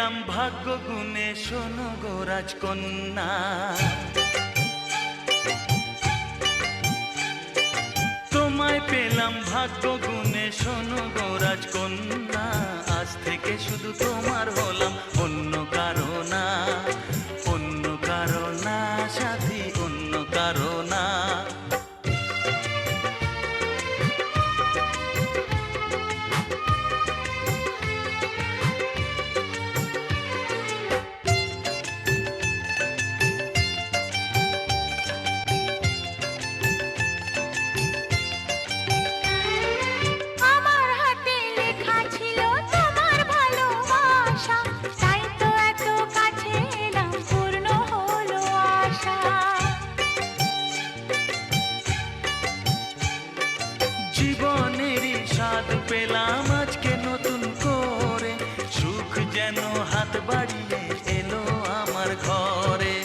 পেলাম ভাগ্য গুণে, শোনো গো রাজকন্যা। তোমায় পেলাম ভাগ্য গুণে, শোনো গো রাজকন্যা। আজ থেকে শুধু তোমার হলাম, অন্য কারো না, অন্য কারো না সাথী, অন্য কারো না। জীবনেরই স্বাদ পেলাম আজকে নতুন করে, সুখ যেন হাত বাড়িয়ে এলো আমার ঘরে।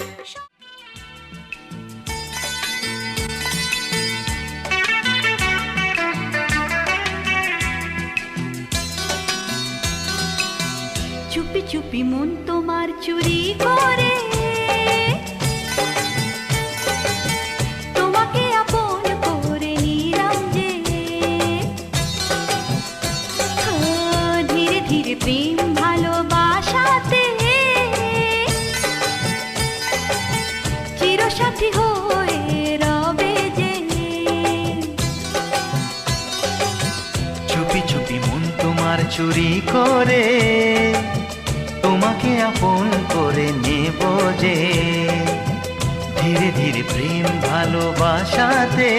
চুপি চুপি মন তোমার চুরি করে, তোমাকে আপন করে নিলাম যে। ধীরে ধীরে প্রেম ভালোবাসাতে চিরসাথী হয়ে রবে যে। চুপি চুপি মন তোমার চুরি করে, তোমাকে আপন করে নেব যে। ধীরে ধীরে প্রেম ভালোবাসাতে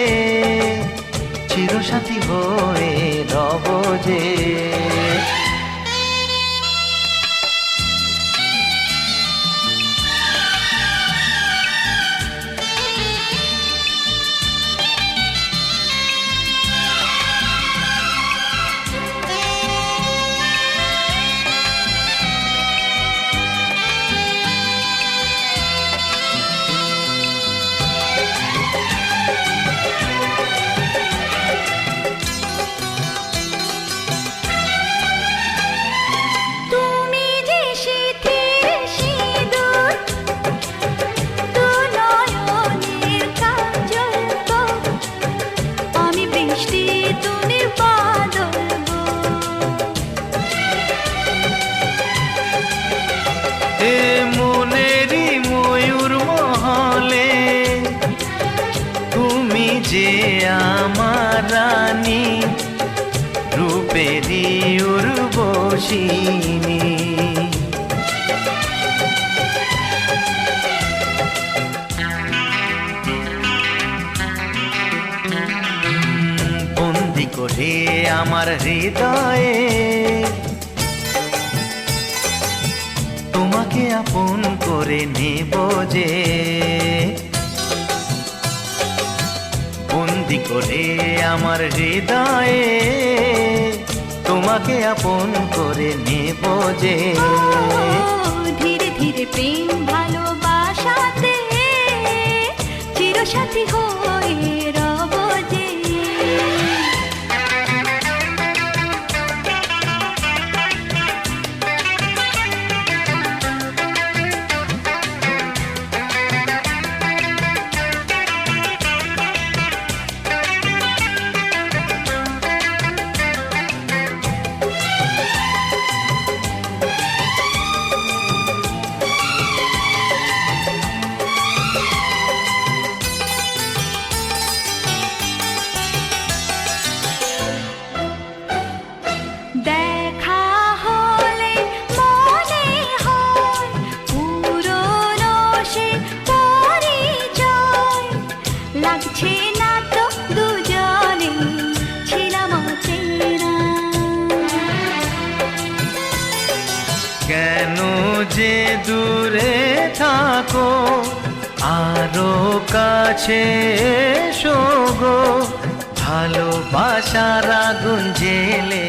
চিরসাথী হয়ে রব যে। মনেরই ময়ূর মহলে তুমি যে আমার রানী, রূপেরই উর্বশিনী। বন্দি করে আমার হৃদয়ে তোমাকে আপন করে নেব যে। বন্দি করে আমার হৃদয়ে তোমাকে আপন করে নেব যে। ধীরে ধীরে প্রেম ভালোবাসাতে চিরসাথী হয়ে রব যে। কেন যে দূরে থাকো, আরো কাছে এসো গো, ভালোবাসার আগুন জেলে।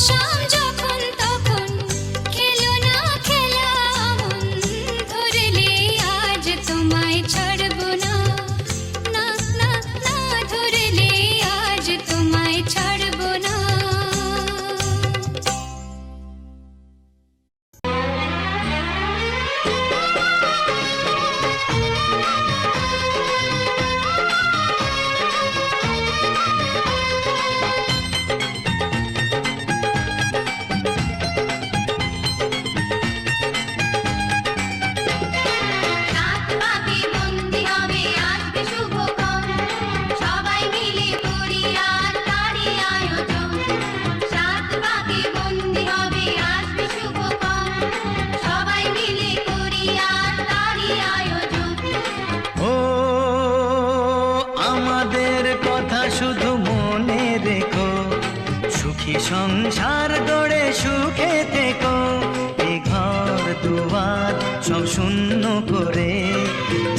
শাম যখন তখন খেলো না খেলা মন ধরলে আজ তোমায় ছাড়বো না না না না ধরলে আজ তোমায় ছাড়বো না রাত পাখি বন্দি হবে আজকে শুভক্ষণ সবাই মিলে করি আর তারই আয়োজন রাত পাখি বন্দি হবে আজকে শুভক্ষণ সবাই মিলে করি আর তারই আয়োজন ও আমাদের কথা শুধু মনে রেখো সুখী সংসার গড়ে সুখে থেকো এ ঘর দুয়ার সব শূন্য করে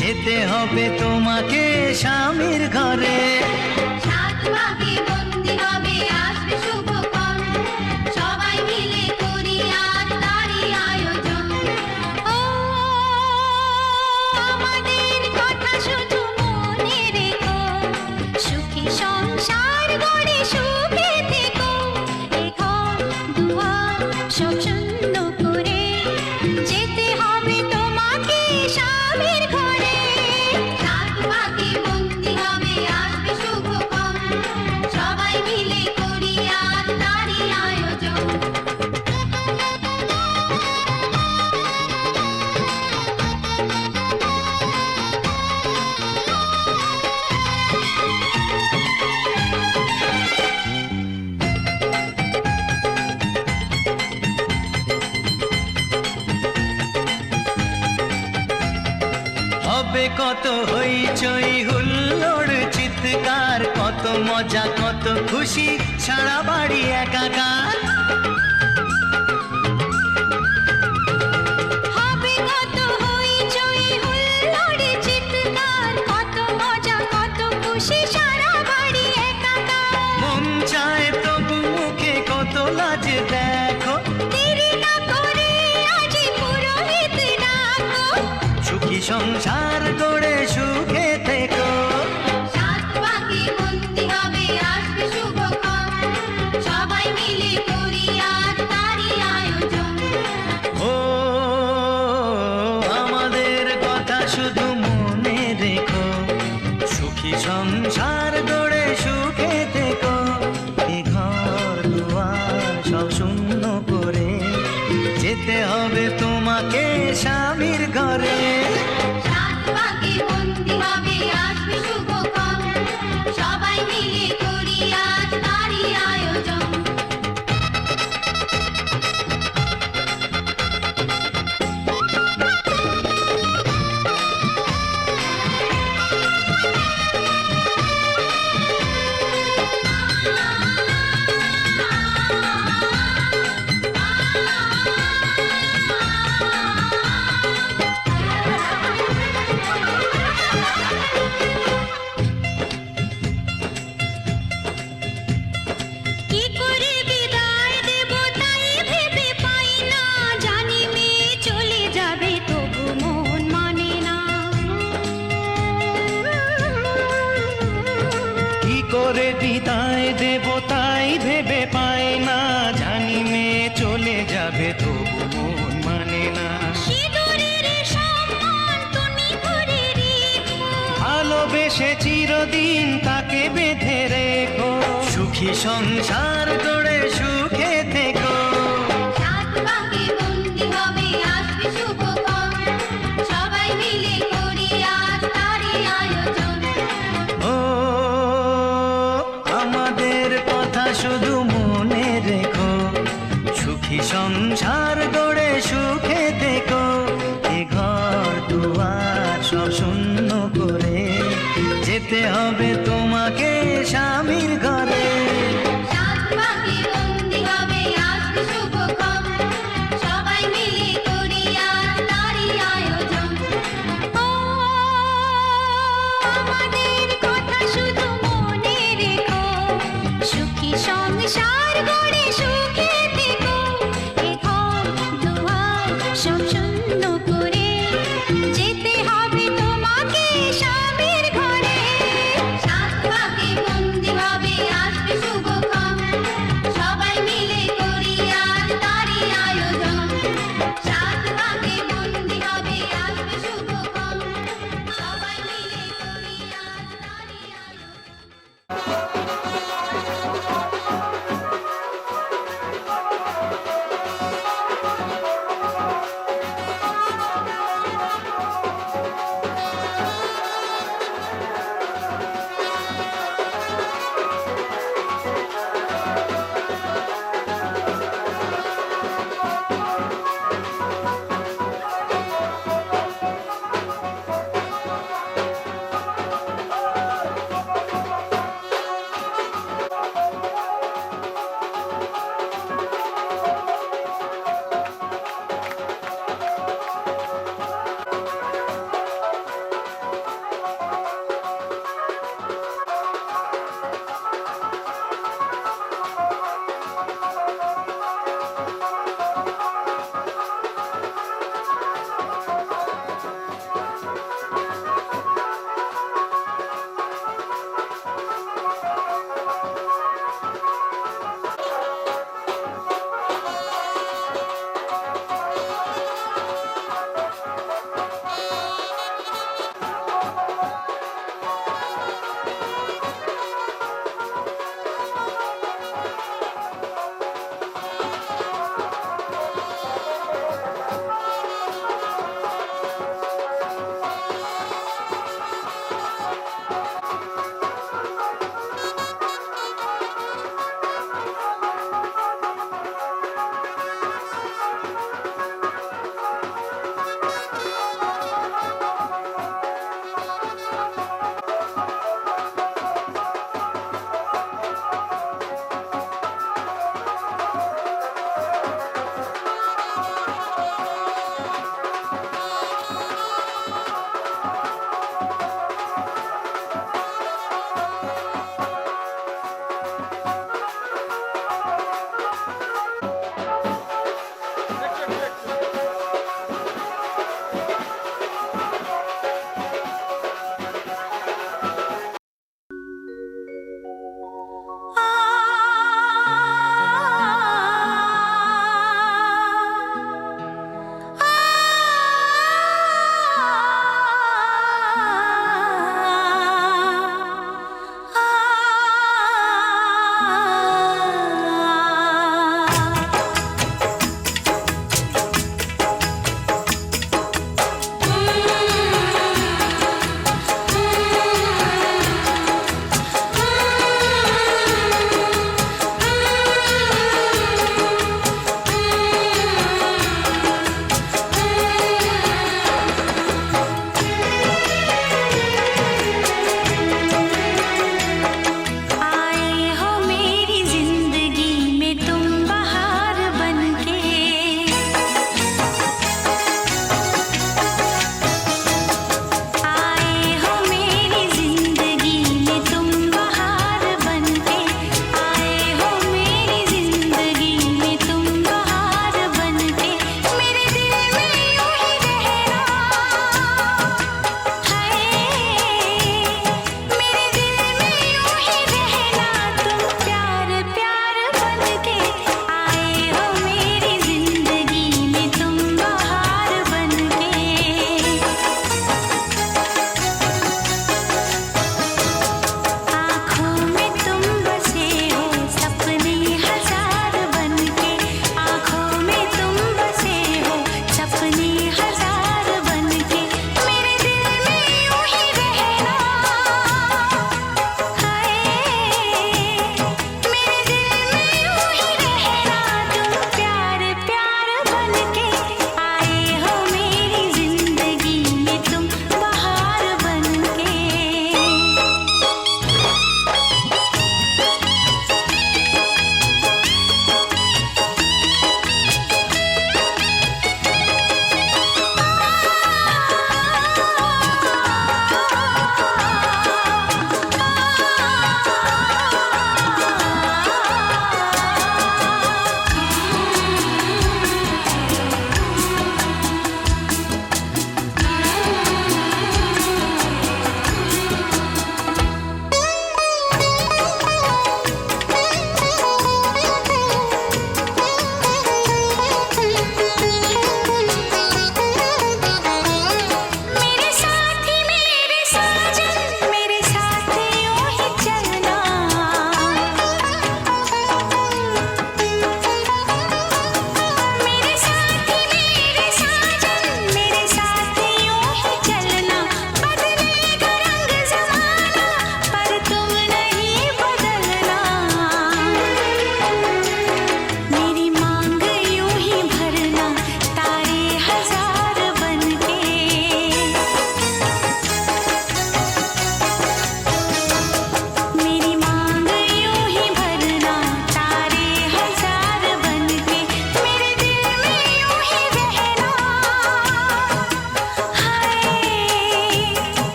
যেতে হবে তোমাকে স্বামীর ঘরে রাত পাখি বন্দি হবে আসবে শুভক্ষণ সবাই মিলে করি আর তারই আয়োজন ও আমাদের কথা শুধু মনে রেখো সুখী সংসার গড়ে সুখে থেকো এ ঘর দুয়ার সব শূন্য করে যেতে হবে তোমাকে স্বামীর ঘরে রাত পাখি বন্দি হবে আসবে শুভক্ষণ সবাই মিলে করি আর তারই আয়োজন হবে কত হইচই হুল্লোড় চিৎকার কত মজা কত খুশি সারা বাড়ি একাকার হবে কত হইচই হুল্লোড় চিৎকার কত মজা কত খুশি সারা বাড়ি একাকার মন চায় তবু মুখে কত লাজ দেখো দেরি না করে আজই পুরোহিত ডাকো সুখী সংসার গড়ে সুখে থেকো রাত পাখি বন্দি হবে আসবে শুভক্ষণ সবাই মিলে করি আর তারই আয়োজন ও আমাদের কথা শুধু মনে রেখো সুখী সংসার গড়ে সুখে থেকো এ ঘর দুয়ার সব শূন্য করে যেতে হবে তোমাকে স্বামীর ঘরে রাত পাখি বন্দি হবে আসবে শুভক্ষণ সবাই মিলে করি আর তারই আয়োজন কি করে বিদায় দেব তাই ভেবে পাই না জানি মেয়ে চলে যাবে তবু মন মানে না কি করে বিদায় দেব তাই ভেবে পায় না জানি মেয়ে চলে যাবে তবু মন মানে না সিঁদুরের সম্মান তুমি করে রেখো ভালোবেসে চিরদিন তাকে বেঁধে রেখো সুখী সংসার গড়ে সুখে থেকো রাত পাখি বন্দি হবে আসবে শুভক্ষণ সবাই মিলে করি আর তারই আয়োজন ও আমাদের কথা শুধু মনে রেখো সুখী সংসার গড়ে সুখে থেকো এ ঘর দুয়ার সব শূন্য করে যেতে হবে তোমাকে স্বামীর ঘরে রাত পাখি বন্দি হবে আসবে শুভক্ষণ সবাই মিলে করি আর তারই আয়োজন ও আমাদের কথা শুধু মনে রেখো সুখী সংসার গড়ে সুখে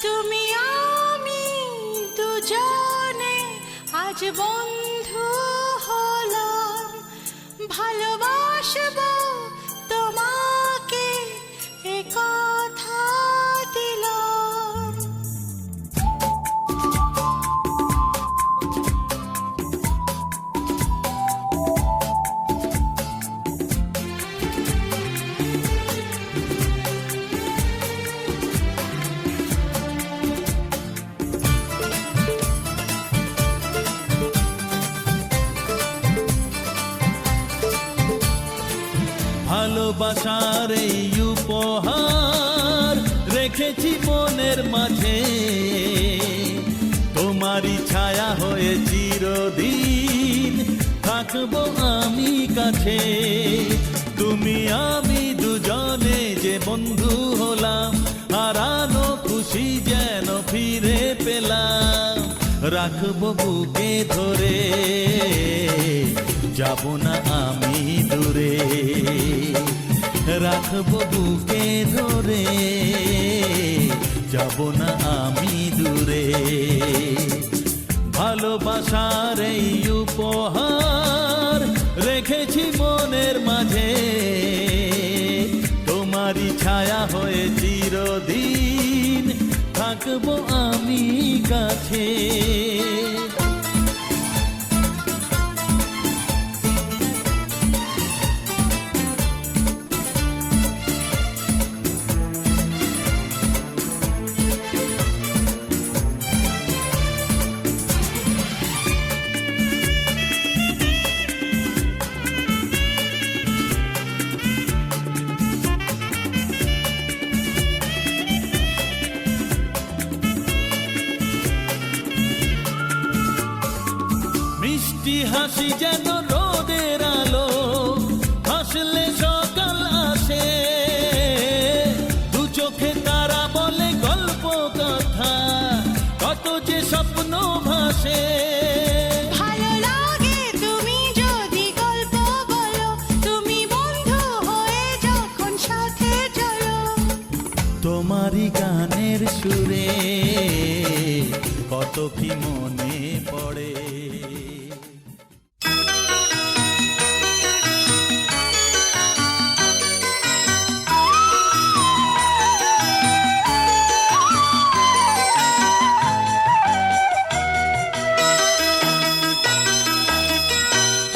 তুমি আমি দুজনে আজ বন্ধু হলাম, ভালোবাসবো তোমাকে এ কথা দিলাম। ভালোবাসার এই উপহার রেখেছি মনের মাঝে, তোমারই ছায়া হয়ে চিরদিন থাকবো আমি কাছে। তুমি আমি দুজনে যে বন্ধু হলাম, হারানো খুশি যেন ফিরে পেলাম। রাখবো বুকে ধরে, যাব না আমি দূরে। রাখবো বুকে ধরে, যাব না আমি দূরে। ভালোবাসার এই উপহার রেখেছি মনের মাঝে, তোমারই ছায়া হয়ে চিরদিন থাকবো আমি কাছে। মিষ্টি হাসি যেন রোদের আলো, হাসলে সকাল আসে। দু চোখে তারা বলে গল্প কথা, কত যে স্বপ্ন ভাসে। ভালো লাগে তুমি যদি গল্প বলো, তুমি বন্ধু হয়ে যখন সাথে চলো। তোমারই গানের সুরে কত কি মনে পড়ে।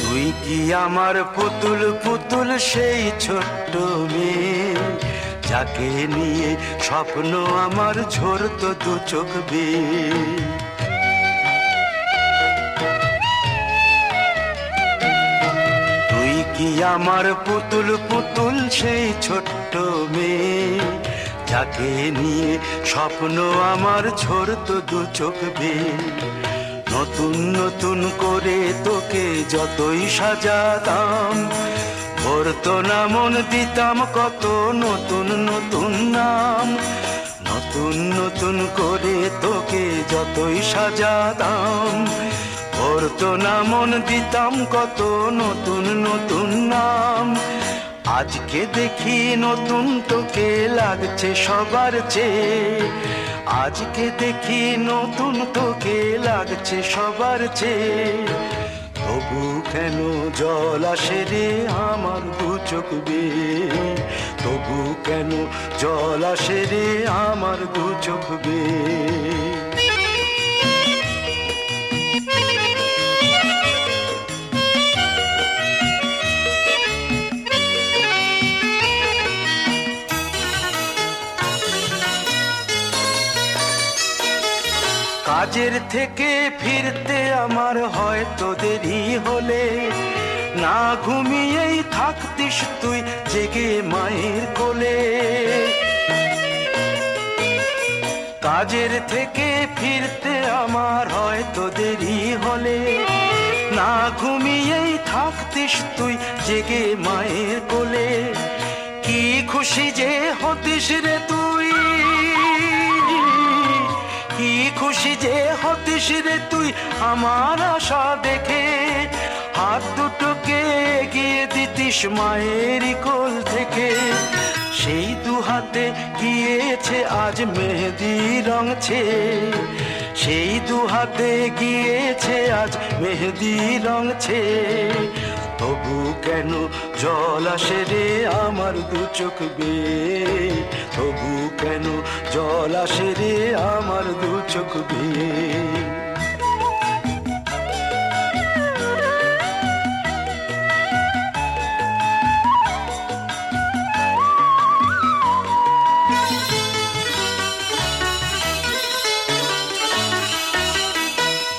তুই কি আমার পুতুল পুতুল সেই ছোট্ট মেয়ে, যাকে নিয়ে স্বপ্ন আমার ঝরতো দু চোখ বেয়ে। তুই কি আমার পুতুল পুতুল সেই ছোট্ট মেয়ে, যাকে নিয়ে স্বপ্ন আমার ঝরতো দু চোখ বেয়ে। নতুন নতুন করে তোকে যতই সাজাতাম, ভরতো না মন দিতাম কত নতুন নতুন নাম। নতুন নতুন করে তোকে যতই সাজাতাম, ভরতো না মন দিতাম কত নতুন নতুন নাম। আজকে দেখি নতুন তোকে লাগছে সবার চেয়ে, আজকে দেখি নতুন তোকে লাগছে সবার চেয়ে। তবু কেন জল আসে রে আমার দু চোখ বেয়ে, তবু কেন জল আসে রে আমার দু চোখ বেয়ে। কাজের থেকে ফিরতে আমার হয়তো দেরি হলে, না ঘুমিয়েই থাকতিস তুই জেগে মায়ের কোলে। কাজের থেকে ফিরতে আমার হয়তো দেরি হলে, না ঘুমিয়েই থাকতিস তুই জেগে মায়ের কোলে। কি খুশি যে হতিস রে তুই, কি খুশি যে হতিস রে তুই আমার আশা দেখে। হাত দুটোকে এগিয়ে দিতিস মায়ের কোল থেকে, সেই দু হাতে গিয়েছে আজ মেহেদি রংছে, সেই দু হাতে গিয়েছে আজ মেহেদি রংছে। তবু কেন জল আসে রে আমার দু চোখ বেয়ে, তবু কেন জল আসে রে আমার দু চোখ বেয়ে।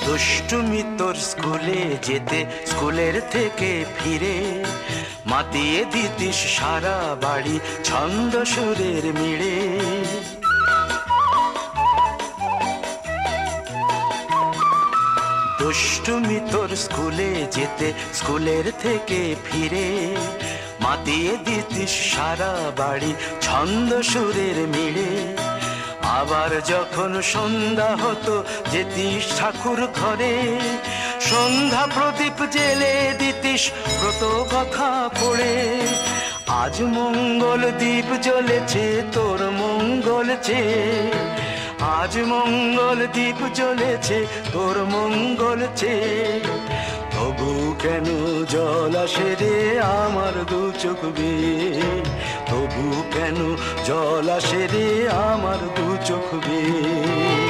দুষ্টুমি তোর স্কুলে যেতে, স্কুলের থেকে ফিরে মাতিয়ে দিতিস সারা বাড়ি ছন্দ সুরের মিড়ে। দুষ্টুমি তোর স্কুলে যেতে, স্কুলের থেকে ফিরে মাতিয়ে দিতিস সারা বাড়ি ছন্দ সুরের মিড়ে। আবার যখন সন্ধ্যা হতো যেতিস ঠাকুর ঘরে, সন্ধ্যা প্রদীপ জেলে দিতিস ব্রত কথা পড়ে। আজ মঙ্গল দ্বীপ জ্বলেছে তোর মঙ্গল চেয়ে, আজ মঙ্গল দ্বীপ জ্বলেছে তোর মঙ্গল চেয়ে। তবু কেন জল আসে রে আমার দু চোখ বেয়ে, তবু কেন জল আসে রে আমার দু চোখ বেয়ে।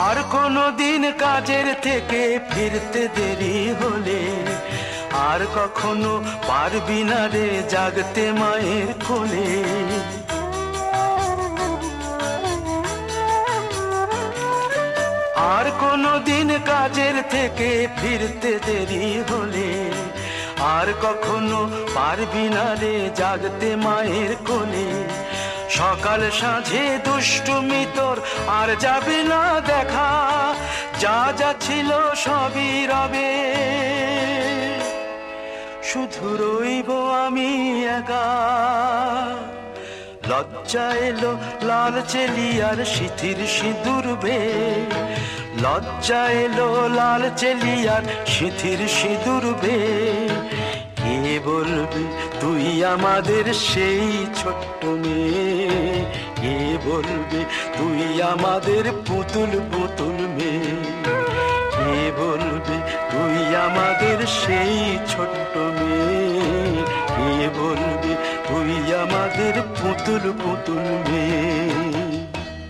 আর কোনো দিন কাজের থেকে ফিরতে দেরি হলে, আর কখনো পারবি না রে জাগতে মায়ের কোলে। আর কোনো দিন কাজের থেকে ফিরতে দেরি হলে, আর কখনো পারবি না রে জাগতে মায়ের কোলে। সকাল সাঁঝে দুষ্টুমি তোর আর যাবে না দেখা, যা যা ছিল সবই রবে, শুধু রইব আমি একা। লজ্জা এলো লাল চেলিয়ার সিথির সিঁদুর বে, লজ্জা এলো লাল চেলিয়ার সিথির সিঁদুর বে। কে বলবে তুই আমাদের সেই ছোট্ট মেয়ে, কে বলবে তুই আমাদের পুতুল পুতুল মেয়ে, কে বলবে তুই আমাদের সেই ছোট্ট মেয়ে, কে বলবে তুই আমাদের পুতুল পুতুল মেয়ে।